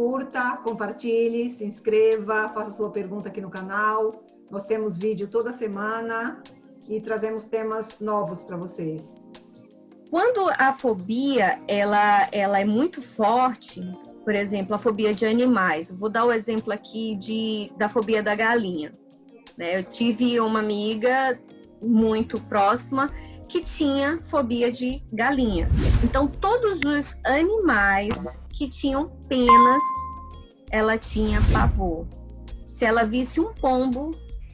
curta, compartilhe, se inscreva, faça sua pergunta aqui no canal. Nós temos vídeo toda semana e trazemos temas novos para vocês. Quando a fobia ela é muito forte, por exemplo, a fobia de animais. Vou dar o exemplo aqui da fobia da galinha. Eu tive uma amiga muito próxima que tinha fobia de galinha. Então, todos os animais que tinham penas, ela tinha pavor. Se ela visse um pombo,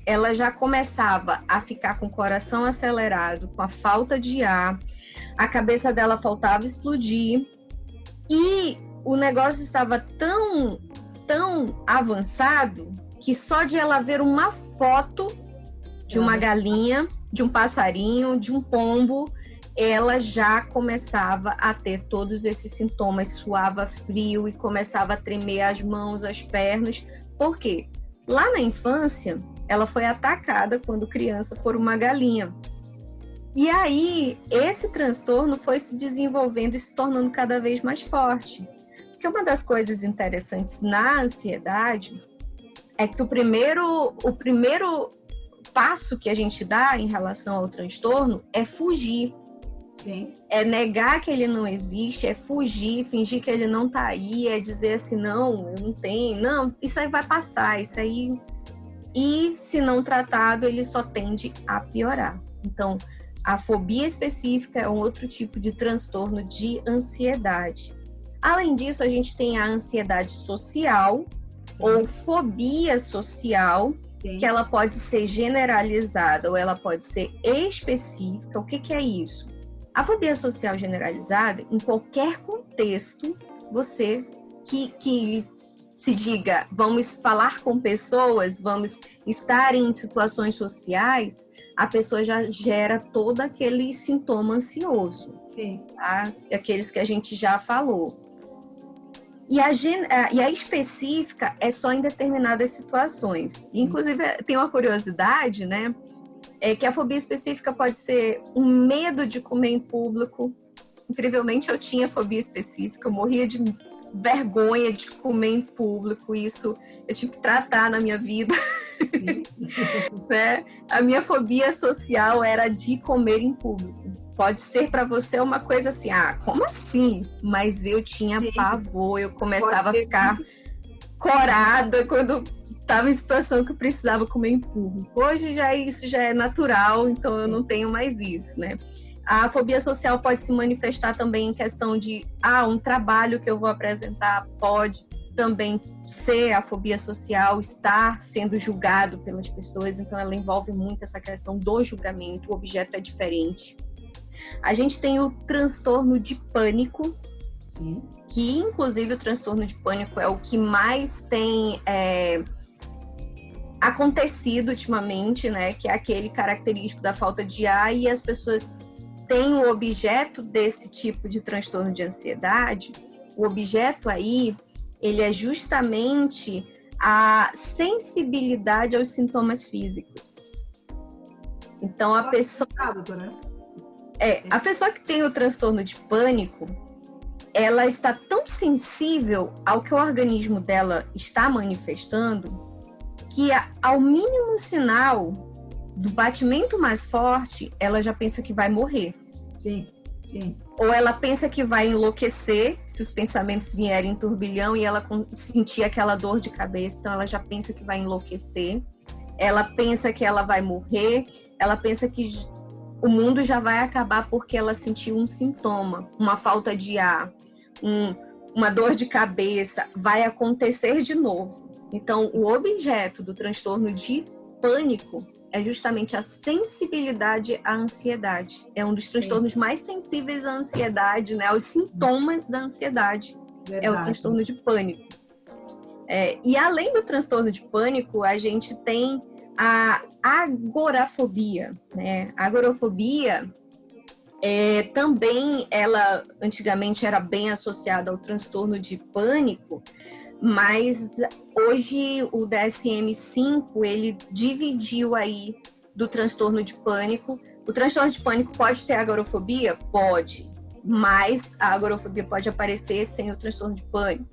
ela já começava a ficar com o coração acelerado, com a falta de ar, a cabeça dela faltava explodir, e o negócio estava tão avançado que só de ela ver uma foto de uma galinha, de um passarinho, de um pombo, ela já começava a ter todos esses sintomas, suava frio e começava a tremer as mãos, as pernas. Por quê? Lá na infância, ela foi atacada quando criança por uma galinha. E aí, esse transtorno foi se desenvolvendo e se tornando cada vez mais forte. Porque uma das coisas interessantes na ansiedade é que o primeiro passo que a gente dá em relação ao transtorno é fugir. Sim. É negar que ele não existe, é fugir, fingir que ele não tá aí, é dizer assim, não, eu não tenho, não, isso aí vai passar, isso aí... E, se não tratado, ele só tende a piorar. Então, a fobia específica é um outro tipo de transtorno de ansiedade. Além disso, a gente tem a ansiedade social, ou fobia social, que ela pode ser generalizada ou ela pode ser específica. O que é isso? A fobia social generalizada, em qualquer contexto, você que se diga, vamos falar com pessoas, vamos estar em situações sociais, a pessoa já gera todo aquele sintoma ansioso. Sim. Tá? Aqueles que a gente já falou. E a específica é só em determinadas situações. Inclusive, tem uma curiosidade, né? É que a fobia específica pode ser um medo de comer em público. Incrivelmente, eu tinha fobia específica, eu morria de vergonha de comer em público. Isso eu tive que tratar na minha vida. Né? A minha fobia social era de comer em público. Pode ser para você uma coisa assim, como assim? Mas eu tinha pavor, eu começava a ficar corada quando estava em situação que eu precisava comer em público. Hoje isso já é natural, então eu não tenho mais isso, né? A fobia social pode se manifestar também em questão de, um trabalho que eu vou apresentar pode também ser a fobia social, estar sendo julgado pelas pessoas, então ela envolve muito essa questão do julgamento, o objeto é diferente. A gente tem o transtorno de pânico, Sim. Que inclusive o transtorno de pânico é o que mais tem acontecido ultimamente, né? Que é aquele característico da falta de ar, e as pessoas têm o objeto desse tipo de transtorno de ansiedade. O objeto aí, ele é justamente a sensibilidade aos sintomas físicos. Então, a pessoa que tem o transtorno de pânico, ela está tão sensível ao que o organismo dela está manifestando que, ao mínimo sinal do batimento mais forte, ela já pensa que vai morrer. Sim, sim. Ou ela pensa que vai enlouquecer se os pensamentos vierem em turbilhão e ela sentir aquela dor de cabeça, então ela já pensa que vai enlouquecer. Ela pensa que ela vai morrer, ela pensa que o mundo já vai acabar porque ela sentiu um sintoma, uma falta de ar, uma dor de cabeça, vai acontecer de novo. Então, o objeto do transtorno de pânico é justamente a sensibilidade à ansiedade. É um dos transtornos mais sensíveis à ansiedade, né? Aos sintomas da ansiedade. Verdade. É o transtorno de pânico. E além do transtorno de pânico, a gente tem a agorafobia, né? A agorafobia também, ela antigamente era bem associada ao transtorno de pânico, mas hoje o DSM-5, ele dividiu aí do transtorno de pânico. O transtorno de pânico pode ter agorafobia? Pode, mas a agorafobia pode aparecer sem o transtorno de pânico.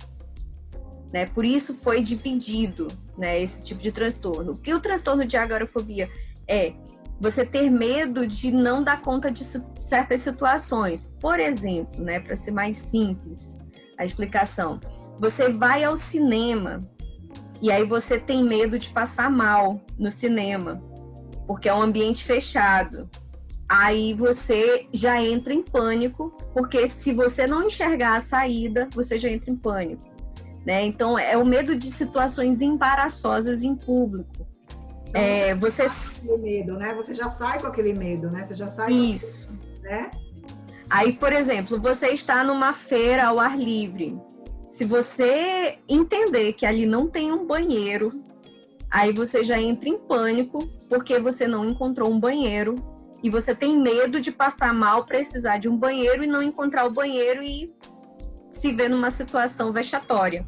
né? Por isso foi dividido, né, esse tipo de transtorno. O que o transtorno de agorafobia é? Você ter medo de não dar conta de certas situações. Por exemplo, né, para ser mais simples a explicação, você vai ao cinema e aí você tem medo de passar mal no cinema, porque é um ambiente fechado. Aí você já entra em pânico, porque se você não enxergar a saída, você já entra em pânico, né? Então, é o medo de situações embaraçosas em público. Então, você sai com medo, né? Você já sai com aquele medo, né? Você já sai Isso. Com aquele, né? Aí, por exemplo, você está numa feira ao ar livre. Se você entender que ali não tem um banheiro, aí você já entra em pânico, porque você não encontrou um banheiro e você tem medo de passar mal, precisar de um banheiro e não encontrar o banheiro e se ver numa situação vexatória.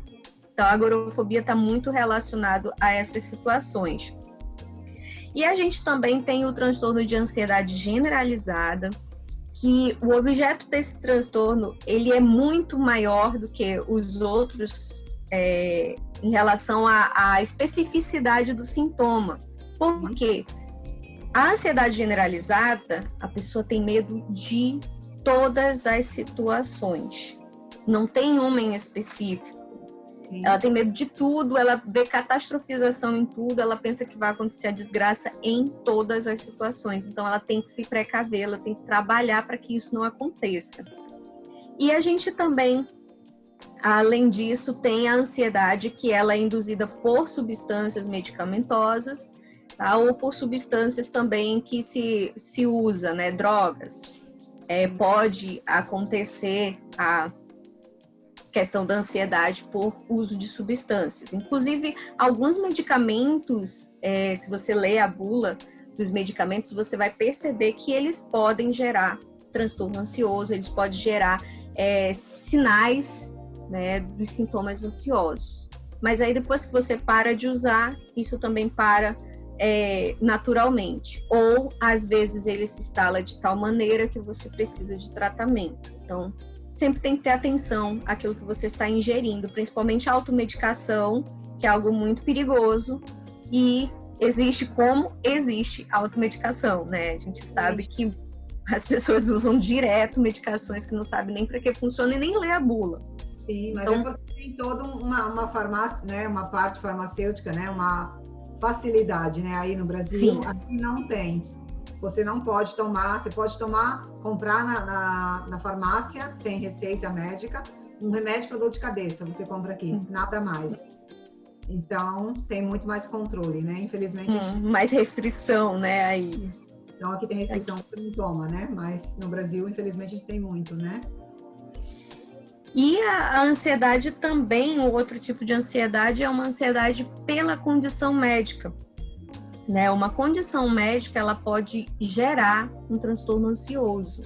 Então, a agorafobia está muito relacionado a essas situações. E a gente também tem o transtorno de ansiedade generalizada, que o objeto desse transtorno ele é muito maior do que os outros em relação à especificidade do sintoma. Por quê? A ansiedade generalizada, a pessoa tem medo de todas as situações. Não tem uma em específico. Ela tem medo de tudo, ela vê catastrofização em tudo, ela pensa que vai acontecer a desgraça em todas as situações. Então, ela tem que se precaver, ela tem que trabalhar para que isso não aconteça. E a gente também, além disso, tem a ansiedade, que ela é induzida por substâncias medicamentosas, tá? Ou por substâncias também que se usa, né? Drogas. Pode acontecer a questão da ansiedade por uso de substâncias. Inclusive, alguns medicamentos, se você ler a bula dos medicamentos, você vai perceber que eles podem gerar transtorno ansioso, eles podem gerar sinais, né, dos sintomas ansiosos. Mas aí, depois que você para de usar, isso também para naturalmente. Ou, às vezes, ele se instala de tal maneira que você precisa de tratamento. Então, sempre tem que ter atenção àquilo que você está ingerindo, principalmente a automedicação, que é algo muito perigoso, e existe a automedicação, né? A gente sabe que as pessoas usam direto medicações que não sabem nem para que funciona e nem lê a bula. Sim, mas então, porque tem toda uma farmácia, né? Uma parte farmacêutica, né? Uma facilidade, né? Aí no Brasil, sim. Aqui não tem. Você não pode tomar, você pode comprar na farmácia, sem receita médica, um remédio para dor de cabeça, você compra aqui, nada mais. Então, tem muito mais controle, né? Infelizmente... mais restrição, né, aí. Então, aqui tem restrição para quem toma, né? Mas no Brasil, infelizmente, a gente tem muito, né? E a ansiedade também, o outro tipo de ansiedade é uma ansiedade pela condição médica. Né, uma condição médica, ela pode gerar um transtorno ansioso.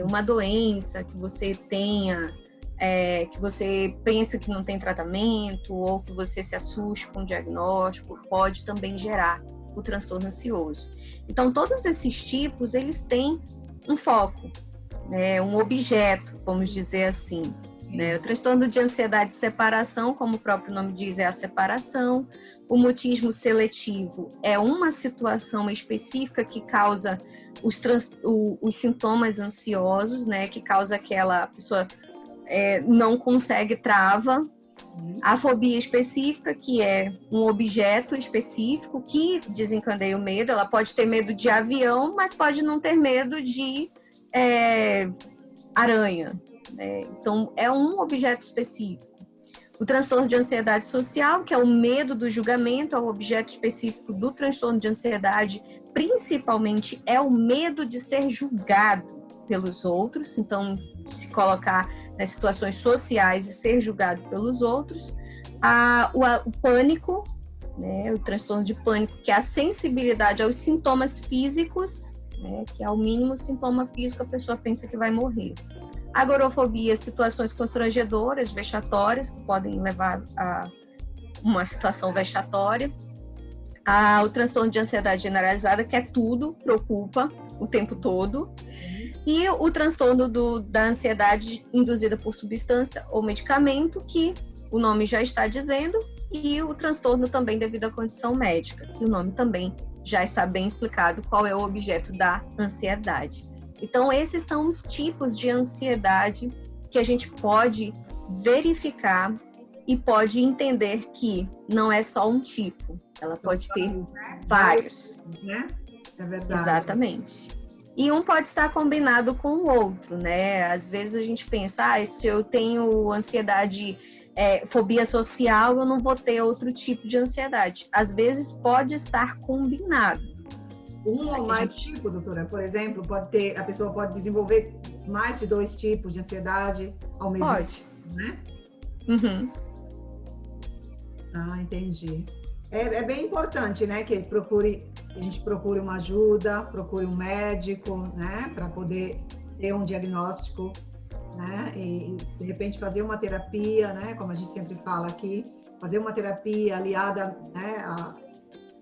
Uma doença que você tenha, que você pensa que não tem tratamento, ou que você se assuste com o diagnóstico, pode também gerar o transtorno ansioso. Então, todos esses tipos, eles têm um foco, né, um objeto, vamos dizer assim. Né? O transtorno de ansiedade de separação, como o próprio nome diz, é a separação. O mutismo seletivo é uma situação específica que causa os sintomas ansiosos, né? Que causa aquela pessoa não consegue, trava. A fobia específica, que é um objeto específico que desencadeia o medo. Ela pode ter medo de avião, mas pode não ter medo de aranha. Então, é um objeto específico. O transtorno de ansiedade social, que é o medo do julgamento, é o objeto específico do transtorno de ansiedade, principalmente é o medo de ser julgado pelos outros, então, se colocar nas situações sociais e ser julgado pelos outros. O pânico, né, o transtorno de pânico, que é a sensibilidade aos sintomas físicos, né, que é o mínimo sintoma físico, a pessoa pensa que vai morrer. Agorafobia, situações constrangedoras, vexatórias, que podem levar a uma situação vexatória. O transtorno de ansiedade generalizada, que é tudo, preocupa o tempo todo. E o transtorno da ansiedade induzida por substância ou medicamento, que o nome já está dizendo, e o transtorno também devido à condição médica, que o nome também já está bem explicado qual é o objeto da ansiedade. Então, esses são os tipos de ansiedade que a gente pode verificar e pode entender que não é só um tipo, ela pode ter vários. Né? É verdade. Exatamente. E um pode estar combinado com o outro, né? Às vezes a gente pensa, se eu tenho ansiedade, fobia social, eu não vou ter outro tipo de ansiedade. Às vezes pode estar combinado. Um ou mais tipos, doutora? Por exemplo, a pessoa pode desenvolver mais de 2 tipos de ansiedade ao mesmo tempo, né? Uhum. Entendi. É bem importante, né, que a gente procure uma ajuda, procure um médico, né, para poder ter um diagnóstico, né, e de repente fazer uma terapia, né, como a gente sempre fala aqui, fazer uma terapia aliada, né, a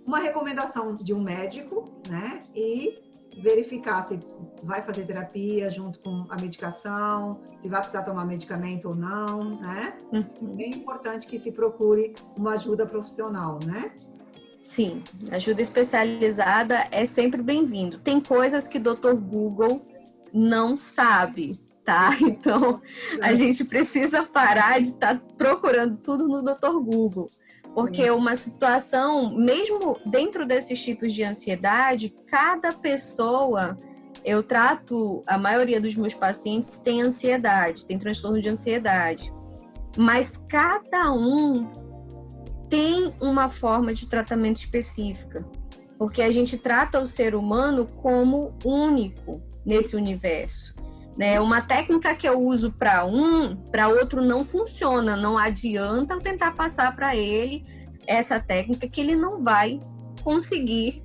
uma recomendação de um médico, né, e verificar se vai fazer terapia junto com a medicação, se vai precisar tomar medicamento ou não, né? Uhum. É bem importante que se procure uma ajuda profissional, né? Sim, ajuda especializada é sempre bem-vindo. Tem coisas que o Dr. Google não sabe, tá? Então, a gente precisa parar de estar procurando tudo no Dr. Google. Porque uma situação, mesmo dentro desses tipos de ansiedade, cada pessoa, eu trato, a maioria dos meus pacientes tem ansiedade, tem transtorno de ansiedade. Mas cada um tem uma forma de tratamento específica. Porque a gente trata o ser humano como único nesse universo. Né? Uma técnica que eu uso para outro não funciona. Não adianta eu tentar passar para ele essa técnica que ele não vai conseguir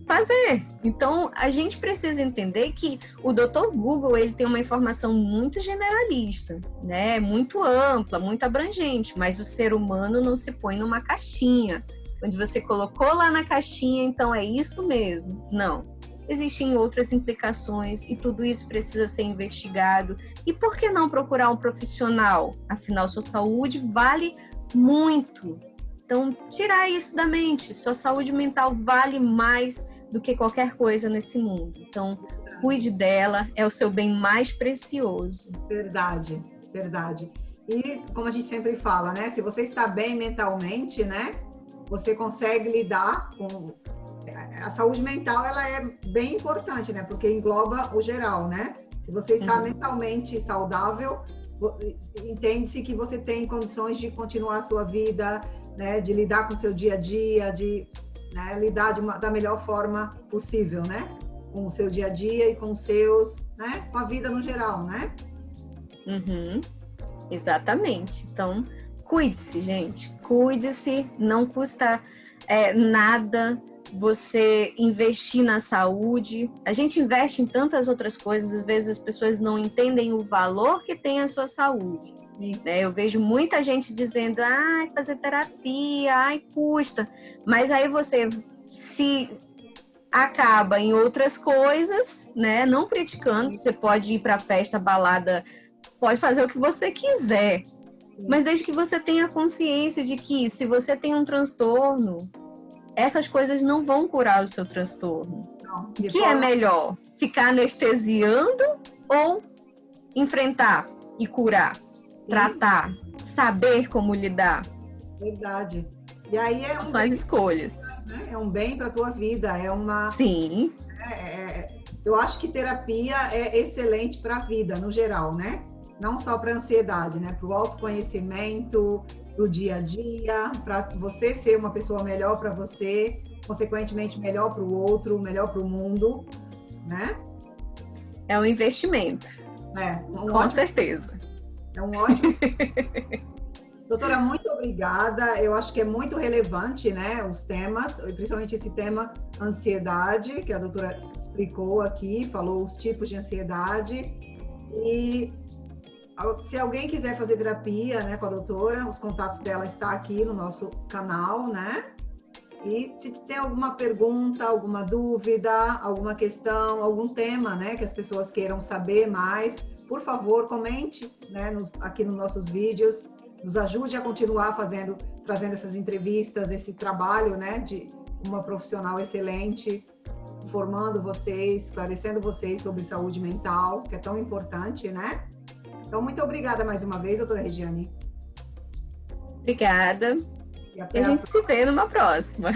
fazer. Então, a gente precisa entender que o Dr. Google ele tem uma informação muito generalista, né? Muito ampla, muito abrangente, mas o ser humano não se põe numa caixinha. Onde você colocou lá na caixinha, então é isso mesmo. Não. Existem outras implicações e tudo isso precisa ser investigado. E por que não procurar um profissional? Afinal, sua saúde vale muito. Então, tirar isso da mente. Sua saúde mental vale mais do que qualquer coisa nesse mundo. Então, cuide dela, é o seu bem mais precioso. Verdade, verdade. E como a gente sempre fala, né? Se você está bem mentalmente, né? Você consegue lidar com... A saúde mental, ela é bem importante, né? Porque engloba o geral, né? Se você está mentalmente saudável, entende-se que você tem condições de continuar a sua vida, né? De lidar com o seu dia a dia, de lidar da melhor forma possível, né? Com o seu dia a dia e com os seus, né? Com a vida no geral, né? Uhum. Exatamente. Então, cuide-se, gente. Cuide-se, não custa nada você investir na saúde. A gente investe em tantas outras coisas, às vezes as pessoas não entendem o valor que tem a sua saúde. Né? Eu vejo muita gente dizendo, fazer terapia, custa. Mas aí você se acaba em outras coisas, né? Não criticando, você pode ir para festa, balada, pode fazer o que você quiser. Mas desde que você tenha consciência de que se você tem um transtorno, essas coisas não vão curar o seu transtorno. Não, o que é melhor? Ficar anestesiando ou enfrentar e curar? Tratar, saber como lidar. Verdade. E aí são as escolhas. Né? É um bem para a tua vida, é uma... Sim. Eu acho que terapia é excelente para a vida, no geral, né? Não só para a ansiedade, né? Para o autoconhecimento, para o dia a dia, para você ser uma pessoa melhor para você, consequentemente melhor para o outro, melhor para o mundo, né? É um investimento. Com certeza. É um ótimo. Doutora, muito obrigada. Eu acho que é muito relevante, né, os temas, principalmente esse tema ansiedade, que a doutora explicou aqui, falou os tipos de ansiedade. E se alguém quiser fazer terapia, né, com a doutora, os contatos dela estão aqui no nosso canal, né? E se tem alguma pergunta, alguma dúvida, alguma questão, algum tema, né, que as pessoas queiram saber mais, por favor, comente, né, aqui nos nossos vídeos, nos ajude a continuar trazendo essas entrevistas, esse trabalho, né, de uma profissional excelente, formando vocês, esclarecendo vocês sobre saúde mental, que é tão importante, né? Então, muito obrigada mais uma vez, doutora Regiane. Obrigada. E a gente se vê numa próxima.